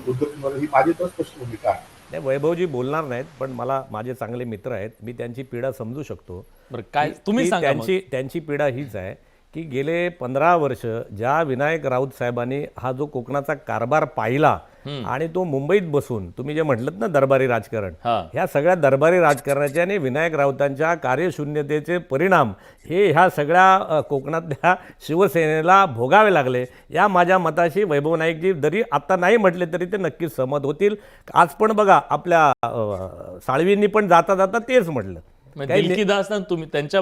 उद्धव ही माझी तर स्पष्ट भूमिका आहे. नाही, वैभवजी बोलणार नाहीत, पण मला माझे चांगले मित्र आहेत, मी त्यांची पीडा समजू शकतो. बरं काय तुम्ही सांगा. त्यांची पीडा हीच आहे की गेले 15 वर्ष ज्या विनायक राऊत साहेबांनी हा जो कोकणाचा कारभार पाहिला आणि तो मुंबईत बसून तुम्ही जे म्हटलं ना दरबारी राजकारण, ह्या सगळ्या दरबारी राजकारणाचे आणि विनायक राऊतांच्या कार्यशून्यतेचे परिणाम हे ह्या सगळ्या कोकणातल्या शिवसेनेला भोगावे लागले. या माझ्या मताशी वैभव नाईकजी जरी आता नाही म्हटले तरी ते नक्कीच सहमत होतील. आज पण बघा आपल्या साळवींनी पण जाता जाता तेच म्हटलं. दिलकीदास ना तुम्ही, त्यांच्या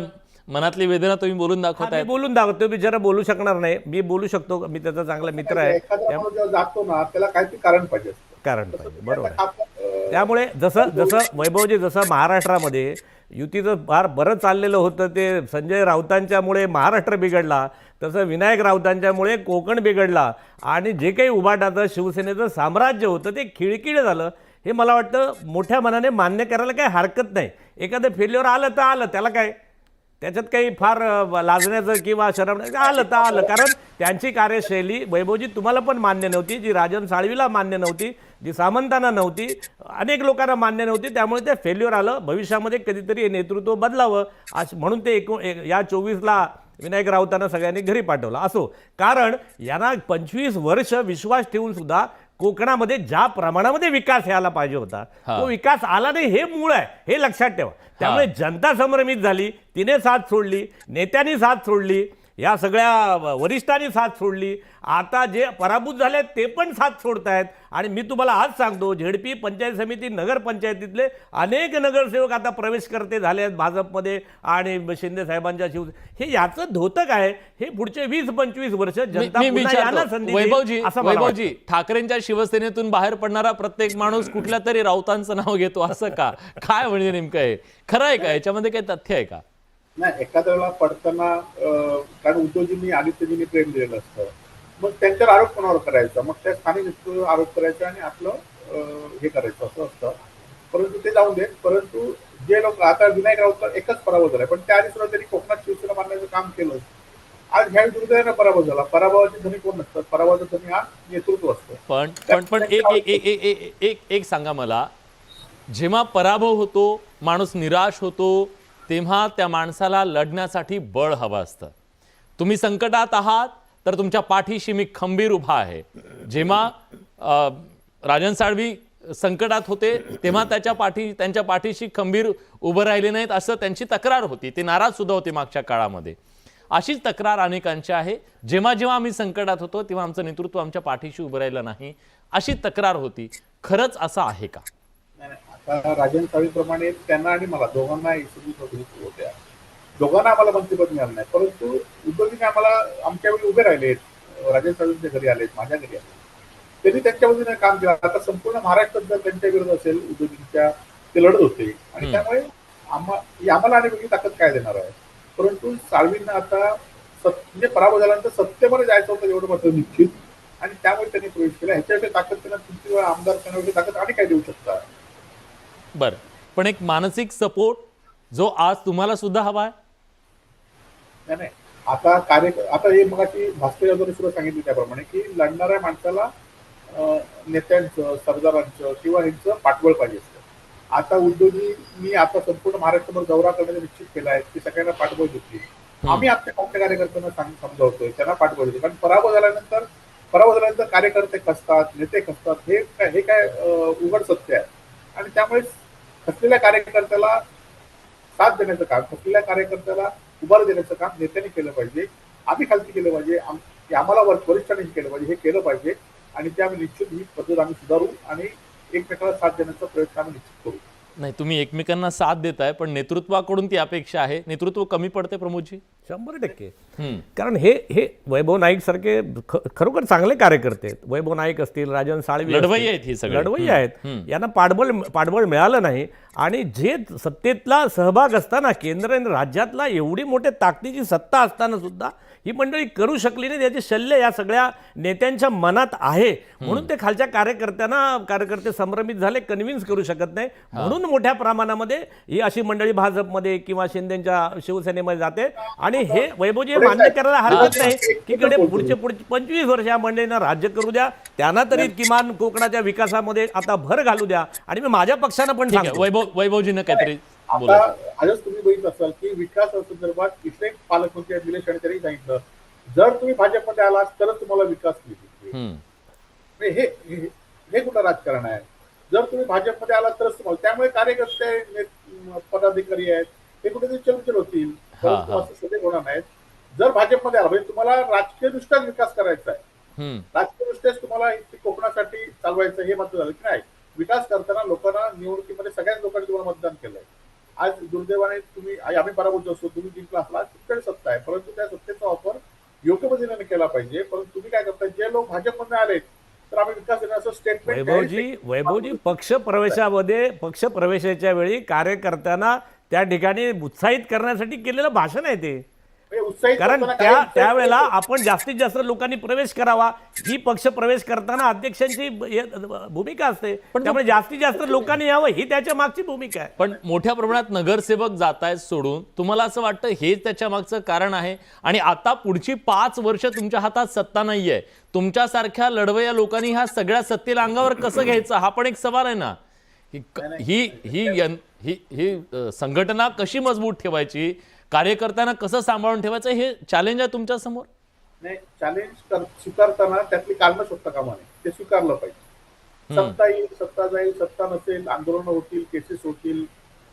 मनातली वेदना तुम्ही बोलून दाखवताय. बोलून दाखवतो, बिचारा बोलू शकणार नाही, मी बोलू शकतो, मी त्याचा चांगला मित्र आहे. एखादा माणूस जेव्हा जातो ना त्याला काहीतरी कारण पाहिजे असतं. कारण पाहिजे, बरोबर आहे. त्यामुळे जसं वैभवजी, जसं महाराष्ट्रामध्ये युतीचं फार बरं चाललेलं होतं, ते संजय राऊतांच्यामुळे महाराष्ट्र बिघडला, तसं विनायक राऊतांच्यामुळे कोकण बिघडला आणि जे काही उभाटाचं शिवसेनेचं साम्राज्य होतं ते खिळखिळ झालं. हे मला वाटतं मोठ्या मनाने मान्य करायला काही हरकत नाही. एखादं फेल्युअर आलं तर आलं, त्याला काय, त्याच्यात काही फार लाजण्याचं किंवा शरम आलं तर आलं. कारण त्यांची कार्यशैली वैभवजी तुम्हाला पण मान्य नव्हती, जी राजन साळवीला मान्य नव्हती, जी सामंतांना नव्हती, अनेक लोकांना मान्य नव्हती. त्यामुळे ते फेल्युअर आलं. भविष्यामध्ये कधीतरी हे नेतृत्व बदलावं म्हणून ते या 24ला विनायक राऊतांना सगळ्यांनी घरी पाठवलं असो. कारण यांना 25 वर्ष विश्वास ठेवून सुद्धा कोकणामध्ये ज्या प्रमाणामध्ये विकास यायला पाहिजे होता तो विकास आला नाही, हे मूळ आहे, हे लक्षात ठेवा. त्यामुळे जनता संभ्रमित झाली, तिने साथ सोडली, नेत्यांनी साथ सोडली, या सगळ्या वरिष्ठांनी साथ सोडली. आता जे पराभूत झाले ते पण साथ सोडतायत. आणि मी तुम्हाला आज सांगतो, झेडपी, पंचायत समिती, नगरपंचायतीतले अनेक नगरसेवक आता प्रवेश करते झाले आहेत भाजपमध्ये आणि शिंदे साहेबांच्या हे याचं धोतक आहे. हे पुढचे 20-25 वर्ष जनता वैभवजी, ठाकरेंच्या शिवसेनेतून बाहेर पडणारा प्रत्येक माणूस कुठल्या तरी राऊतांचं नाव घेतो असं का? काय म्हणजे नेमकं आहे? खरं आहे का? याच्यामध्ये काही तथ्य आहे का? नाही, एखाद्या वेळेला पडताना कारण उद्धवजींनी आदित्यजींनी प्रेम दिलेलं असतं, मग त्यांच्यावर आरोप कोणावर करायचा, मग त्या स्थानिक नेतृत्वावर आरोप करायचा आणि आपलं हे करायचं असं असतं. परंतु ते जाऊन देत. परंतु जे लोक आता विनायक राऊत एकच पराभव झालाय, पण त्या आधी सुद्धा त्यांनी कोकणात शिवसेना बांधण्याचं काम केलं. आज ह्या दुर्दैवानं पराभव झाला. पराभवाचे धनी कोण नसतात, पराभवाचं धनी हा नेतृत्व असतं. पण एक सांगा मला, जेव्हा पराभव होतो, माणूस निराश होतो, तेव्हा त्या माणसाला लढण्यासाठी बळ हवं असतं. तुम्ही संकटात आहात तर तुमच्या पाठीशी मी खंबीर उभा आहे. जेव्हा राजन साळवी संकटात होते तेव्हा त्यांच्या पाठीशी खंबीर उभं राहिले नाहीत असं त्यांची तक्रार होती. ते नाराज सुद्धा होते मागच्या काळामध्ये. अशीच तक्रार अनेकांची आहे. जेव्हा जेव्हा आम्ही संकटात होतो तेव्हा आमचं नेतृत्व आमच्या पाठीशी उभं राहिलं नाही अशी तक्रार होती. खरंच असं आहे का? आता राजन साळवीप्रमाणे त्यांना आणि मला दोघांना होत्या. दोघांना आम्हाला मंत्रिपद मिळालं नाही, परंतु उद्धवजींनी आम्हाला आमच्या वेळी उभे राहिलेत, राजेश साहेबांच्या घरी आलेत, माझ्या घरी आले, त्यांनी त्यांच्या वतीने काम केलं. आता संपूर्ण महाराष्ट्रात जर त्यांच्या विरोध असेल उद्धवजींच्या, ते लढत होते आणि त्यामुळे आम्हाला आणि वेगळी ताकद काय देणार आहे. परंतु साळवींना आता म्हणजे पराभव झाल्यानंतर सत्तेमध्ये जायचं होतं एवढं मात्र निश्चित, आणि त्यामुळे त्यांनी प्रवेश केला. ह्याच्यापेक्षा ताकद त्यांना तुमची आमदार करण्याची ताकद आणि काय देऊ शकता. बरं, पण एक मानसिक सपोर्ट जो आज तुम्हाला सुद्धा हवा आहे. नाही, आता हे मगाशी भास्कर यादवने सुद्धा सांगितलं त्याप्रमाणे की लढणाऱ्या माणसाला नेत्यांचं, सरदारांचं किंवा ह्यांचं पाठबळ पाहिजे असतं. आता उद्धवजींनी आता संपूर्ण महाराष्ट्रभर दौरा करण्याचा निश्चित केला आहे की सगळ्यांना पाठबळ देतील. आम्ही आमच्या कार्यकर्त्यांना समजावतोय, त्यांना पाठबळ देतो. कारण पराभव झाल्यानंतर कार्यकर्ते खचतात, नेते खचतात, हे काय उघड सत्य आहे. आणि त्यामुळे खचलेल्या कार्यकर्त्याला साथ देण्याचं काम, खचलेल्या कार्यकर्त्याला उभार देण्याचं काम नेत्यांनी केलं पाहिजे, आम्ही खालती केलं पाहिजे, आम्हाला वरिष्ठांनी केलं पाहिजे, हे केलं पाहिजे. आणि ते आम्ही निश्चित ही पद्धत आम्ही सुधारू आणि एकमेकाला साथ देण्याचा प्रयत्न आम्ही निश्चित करू. नाही, तुम्ही एकमेकांना साथ देताय, पण नेतृत्वाकडून ती अपेक्षा आहे. नेतृत्व कमी पडते प्रमोदजी. 100%. कारण हे वैभव नाईक सारखे खरोखर चांगले कार्यकर्ते आहेत. वैभव नाईक असतील, राजन साळवी लढवई आहेत, ही सगळी लढवई आहेत. यांना पाठबळ मिळालं नाही. आणि जे सत्तेतला सहभाग असताना, केंद्र आणि राज्यातला एवढी मोठ्या ताकदीची सत्ता असताना सुद्धा ही मंडळी करू शकली नाही, याचे शल्य या सगळ्या नेत्यांच्या मनात आहे. म्हणून ते खालच्या कार्यकर्ते संभ्रमित झाले, कन्व्हिन्स करू शकत नाही. म्हणून मोठ्या प्रमाणामध्ये ही अशी मंडळी भाजपमध्ये किंवा शिंदेच्या शिवसेनेमध्ये जाते. आणि हे वैभवजी मान्य करायला हरकत नाही की पुढचे 25 वर्ष या मंडळींना राज्य करू द्या, त्यांना तरी किमान कोकणाच्या विकासामध्ये आता भर घालू द्या. आणि मी माझ्या पक्षानं पण सांगतो, वैभवजीनं काहीतरी आता आजच तुम्ही बघितलं असाल की विकास संदर्भात इथले पालकमंत्री निलेश राणे त्यांनी सांगितलं, जर तुम्ही भाजपमध्ये आलात तरच तुम्हाला विकास मिळेल. हे कुठं राजकारण आहे? जर तुम्ही भाजपमध्ये आलात तरच तुम्हाला. त्यामुळे कार्यकर्ते, पदाधिकारी आहेत, हे कुठेतरी चलचल होतील, सगळे होणार नाहीत. जर भाजपमध्ये आला म्हणजे तुम्हाला राजकीय दृष्ट्याच विकास करायचा आहे, राजकीय दृष्ट्याच तुम्हाला कोकणासाठी चालवायचं, हे मात्र झालं की नाही. विकास करताना लोकांना निवडणुकीमध्ये सगळ्याच लोकांनी तुम्हाला मतदान केलंय. आज दुर्दैवाने आम्ही पराभूत असतो, तुम्ही जिंकला असला, तुमच्याकडे सत्ता आहे, परंतु त्या सत्तेचा वापर योग्य पद्धतीने केला पाहिजे. परंतु तुम्ही काय करताय, जे लोक भाजपमध्ये आले तर आम्ही विकास देण्याचं स्टेटमेंट. वैभवजी पक्षप्रवेशाच्या वेळी कार्यकर्त्यांना त्या ठिकाणी उत्साहित करण्यासाठी केलेलं भाषण आहे ते. कारण त्यावेळेला आपण जास्तीत जास्त लोकांनी प्रवेश करावा, ही पक्ष प्रवेश करताना अध्यक्षांची भूमिका असते. पण त्यामुळे जास्तीत जास्त लोकांनी यावं, ही त्याच्या मागची भूमिका आहे. पण मोठ्या प्रमाणात नगरसेवक जात आहेत सोडून, तुम्हाला असं वाटतं हेच त्याच्या मागचं कारण आहे? आणि आता पुढची 5 वर्ष तुमच्या हातात सत्ता नाहीये, तुमच्यासारख्या लढवया लोकांनी ह्या सगळ्या सत्तेला अंगावर कसं घ्यायचं, हा पण एक सवाल आहे ना. ही संघटना कशी मजबूत ठेवायची, कार्यकर्त्यांना कसं सांभाळून ठेवायचं, हे चॅलेंज आहे तुमच्या समोर. नाही, चॅलेंज स्वीकारताना त्यातली कारणं शोधता कामा नये, ते स्वीकारलं पाहिजे. सत्ता येईल, सत्ता जाईल, सत्ता नसेल, आंदोलन होतील, केसेस होतील,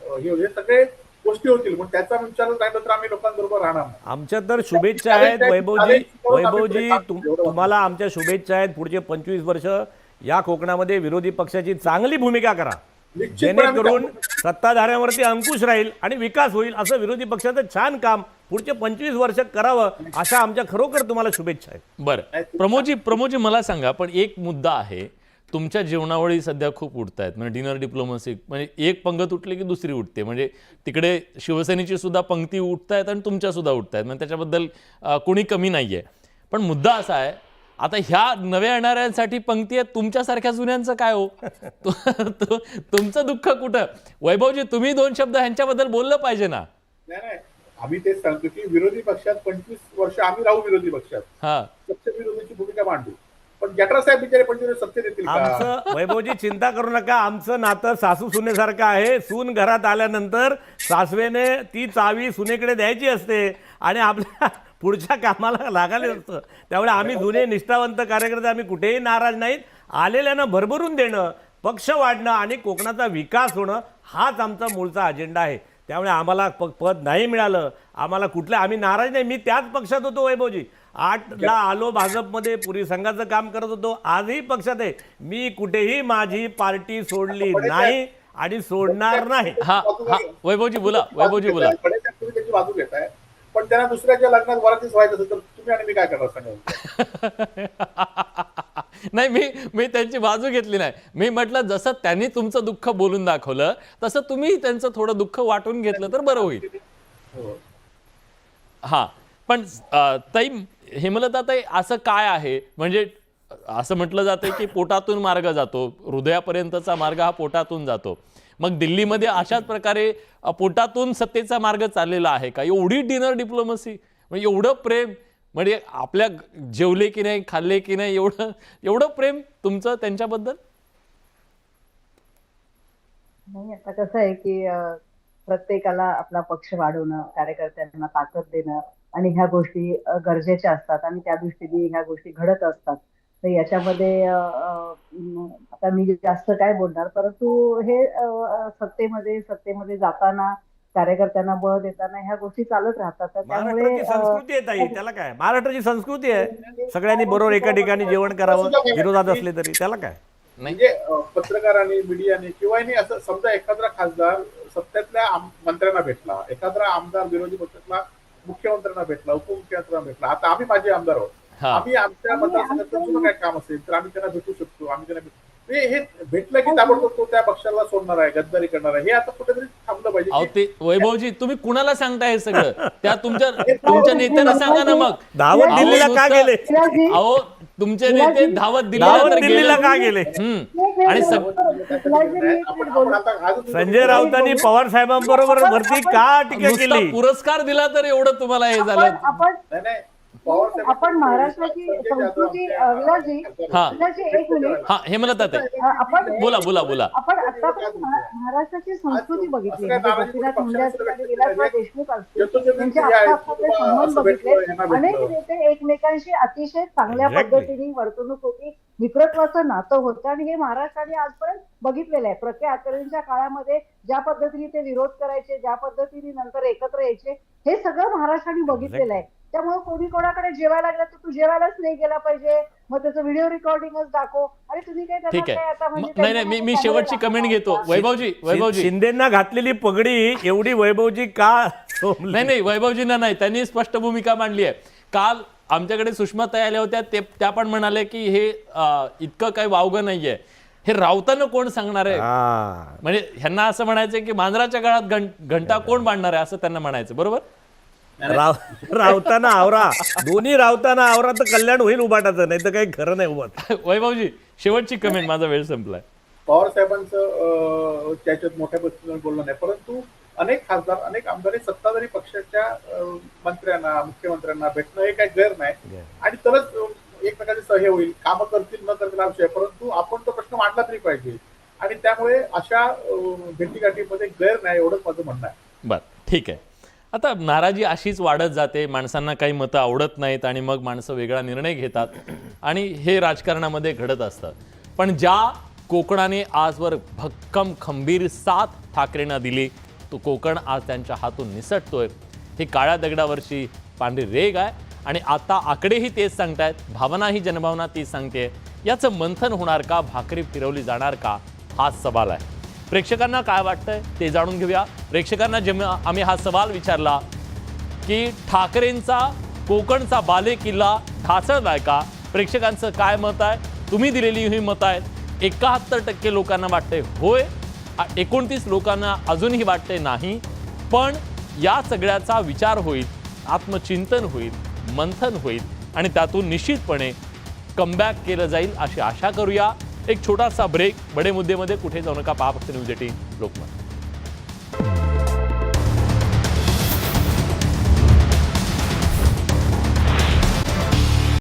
हे सगळे गोष्टी होतील, पण त्याचा विचार राहिला तर आम्ही लोकांबरोबर राहणार. आमच्या तर शुभेच्छा आहेत वैभवजी, तुम्हाला आमच्या शुभेच्छा आहेत. पुढचे 25 वर्ष या कोकणामध्ये विरोधी पक्षाची चांगली भूमिका करा, जेणेकरून सत्ताधाऱ्यांवरती अंकुश राहील आणि विकास होईल. असं विरोधी पक्षाचं छान काम पुढचे 25 वर्ष करावं, अशा आमच्या खरोखर तुम्हाला शुभेच्छा आहेत. बरं प्रमोदजी मला सांगा, पण एक मुद्दा आहे, तुमच्या जेवणावळी सध्या खूप उठत आहेत, म्हणजे डिनर डिप्लोमसी, म्हणजे एक पंगत उठली की दुसरी उठते. म्हणजे तिकडे शिवसेनेची सुद्धा पंक्ती उठत आहेत आणि तुमच्या सुद्धा उठत आहेत, म्हणजे त्याच्याबद्दल कोणी कमी नाहीये. पण मुद्दा असा आहे, आता ह्या नव्या येणाऱ्यांसाठी पंक्ती आहे, तुमच्यासारख्या जुन्यांचं काय हो? तुमचं दुःख कुठं? वैभवजी, तुम्ही 2 शब्द ह्यांच्याबद्दल बोललं पाहिजे ना. नाही, आम्ही तेच सांगतो की विरोधी पक्षात 25 वर्ष आम्ही राहू, विरोधी पक्षात पक्ष विरोधीची भूमिका मांडू, पण जटरा साहेब बिचारे 25 सत्तेत येतील का? आमचं वैभवजी चिंता करू नका, आमचं नातं सासू सुनेसारखं आहे. सून घरात आल्यानंतर सासवेने ती चावी सुनेकडे द्यायची असते आणि आपल्या पुढच्या कामाला लागायला असतं. त्यामुळे आम्ही जुने निष्ठावंत कार्यकर्ते, आम्ही कुठेही नाराज नाहीत. आलेल्यांना भरभरून देणं, पक्ष वाढणं आणि कोकणाचा विकास होणं, हाच आमचा मूळचा अजेंडा आहे. त्यामुळे आम्हाला पद नाही मिळालं, आम्हाला आम्ही नाराज नाही. मी त्याच पक्षात होतो वैभवजी, 8ला आलो भाजपमध्ये, पुरी संघाचं काम करत होतो, आजही पक्षात आहे. मी कुठेही माझी पार्टी सोडली नाही आणि सोडणार नाही. वैभवजी बोला. त्यांची बाजू घेताय, पण त्यांना दुसऱ्याच्या लग्नात वरातीच व्हायचं असेल तर तुम्ही आणि मी काय करणार सांगा. नाही, मी त्यांची बाजू घेतली नाही. मी म्हटलं जसं त्यांनी तुमचं दुःख बोलून दाखवलं तसं तुम्ही त्यांचं थोडं दुःख वाटून घेतलं तर बरं होईल. हो. हा, पण ताई, हेमलता ताई, असं काय आहे, म्हणजे असं म्हटलं जातं की पोटातून मार्ग जातो, हृदयापर्यंतचा मार्ग हा पोटातून जातो. मग दिल्लीमध्ये अशाच प्रकारे पोटातून सत्तेचा मार्ग चाललेला आहे का? एवढी डिनर डिप्लोमसी, म्हणजे एवढं प्रेम, म्हणजे आपल्या जेवले की नाही, खाल्ले की नाही, एवढं प्रेम तुमचं त्यांच्याबद्दल? नाही, आता कसं आहे की प्रत्येकाला आपला पक्ष वाढवणं, कार्यकर्त्यांना ताकद देणं आणि ह्या गोष्टी गरजेच्या असतात आणि त्या दृष्टीने ह्या गोष्टी घडत असतात. तर याच्यामध्ये आता मी जास्त काय बोलणार, परंतु हे सत्तेमध्ये जाताना कार्यकर्त्यांना बळ देताना ह्या गोष्टी चालत राहतात. तर त्यामुळे महाराष्ट्राची संस्कृती आहे ताई, त्याला काय, महाराष्ट्राची संस्कृती आहे, सगळ्यांनी बरोबर एका ठिकाणी जेवण करावं, विरोधात असले तरी त्याला काय. म्हणजे पत्रकारांनी, मीडियाने किंवा असं समजा एखादा खासदार सत्तेतल्या मंत्र्यांना भेटला, एखादा आमदार विरोधी पक्षातला मुख्यमंत्र्यांना भेटला, उपमुख्यमंत्र्यांना भेटला. आता आम्ही माझे आमदार आहोत, आम्ही आमच्या मतदारसंघात सुद्धा काय काम असेल तर आम्ही त्यांना भेटू शकतो. आम्ही त्यांना हे भेटलं की ताबडतोब तो त्या पक्षाला सोडणार आहे, गद्दारी करणार आहे. हे आता कुठेतरी थांबलं पाहिजे. अहो, ते वैभवजी, तुम्ही कुणाला सांगताय हे सगळं? त्या तुमच्या नेत्यांना सांगा ना मग. धावत दिल्लीला का गेले? अहो, तुमचे नेते धावत दिल्लीला का गेले? आणि आपण आता आजच संजय राऊतांनी पवार साहेबांबरोबर वरती का टीका नुसता केली? पुरस्कार दिला तर एवढं तुम्हाला हे झालं? आपण नाही, पवार साहेब- आपण महाराष्ट्राची संस्कृती, विलासजी, एक मिनिट, हा, हेमलता ताई, आपण बोला. आपण आतापर्यंत महाराष्ट्राची संस्कृती बघितली. म्हणजे गोपीनाथ मुंडे असतील आणि विलासराव देशमुख असतील, त्यांचे आपले संबंध बघितले. अनेक नेते एकमेकांशी अतिशय चांगल्या पद्धतीने वर्तणूक होती, मित्रत्वाचं नातं होतं आणि हे महाराष्ट्राने आजपर्यंत बघितलेलं आहे. प्रके आचार्यांच्या काळामध्ये ज्या पद्धतीने ते विरोध करायचे, ज्या पद्धतीने नंतर एकत्र यायचे, हे सगळं महाराष्ट्राने बघितलेलं आहे. त्यामुळे कोणी कोणाकडे जेवायला लागला तर तू जेवायलाच नाही गेला पाहिजे, मग त्याचं व्हिडिओ रेकॉर्डिंगच दाखव. आणि तुम्ही काय ठीक आहे. नाही, मी शेवटची कमेंट घेतो. वैभवजी, शिंदेना घातलेली पगडी एवढी वैभवजी का सोडली? नाही, वैभवजींना नाही, त्यांनी स्पष्ट भूमिका मांडली आहे. काल आमच्याकडे सुषमाताई आल्या होत्या, त्या पण म्हणाले की हे इतकं काही वावगं नाहीये. हे राऊतांना कोण सांगणार आहे? म्हणजे ह्यांना असं म्हणायचं की मांजराच्या काळात घंटा कोण बांधणार आहे, असं त्यांना म्हणायचं, बरोबर? रावताना आवरा, दोन्ही रावताना आवरा तर कल्याण होईल उभाटाचं, नाही तर काही खरं नाही उभाट. वैभवजी, शेवटची कमेंट, माझा वेळ संपलाय. पवार साहेबांचं त्याच्यात मोठ्या पद्धतीने बोलणं नाही, परंतु अनेक खासदार, अनेक आमदार सत्ताधारी पक्षाच्या मंत्र्यांना, मुख्यमंत्र्यांना भेटणं हे काही गैर नाही आणि तरच एकमेकांची सह्य होईल. कामं करतील न करतील हा विषय, परंतु आपण तो प्रश्न मांडला तरी पाहिजे आणि त्यामुळे अशा भेटीगाठीमध्ये गैर नाही, एवढंच माझं म्हणणं आहे. बरं, ठीक आहे. आता नाराजी अशीच वाढत जाते, माणसांना काही मतं आवडत नाहीत आणि मग माणसं वेगळा निर्णय घेतात आणि हे राजकारणामध्ये घडत असतं. पण ज्या कोकणाने आजवर भक्कम खंबीर साथ ठाकरेंना दिली, तो कोकण आज त्यांच्या हातून निसटतोय. ही काळ्या दगडावरची पांढरी रेग आहे आणि आता आकडेही तेच सांगतायत, भावनाही जनभावना तीच सांगते. याचं मंथन होणार का? भाकरी फिरवली जाणार का? हाच सवाल आहे. प्रेक्षकांना काय वाटतंय ते जाणून घेऊया. प्रेक्षकांना जेव्हा आम्ही हा सवाल विचारला की ठाकरेंचा कोकणचा बाले किल्ला ढासळलाय का, प्रेक्षकांचं काय मत आहे? तुम्ही दिलेली ही मतं आहेत. 71% लोकांना वाटतंय होय, 29 लोकांना अजूनही वाटतंय नाही. पण या सगळ्याचा विचार होईल, आत्मचिंतन होईल, मंथन होईल आणि त्यातून निश्चितपणे कमबॅक केलं जाईल अशी आशा करूया. एक छोटासा ब्रेक. बडे मुद्देमध्ये कुठे जाऊ नका, पहा फक्त न्यूज 18 लोकमत.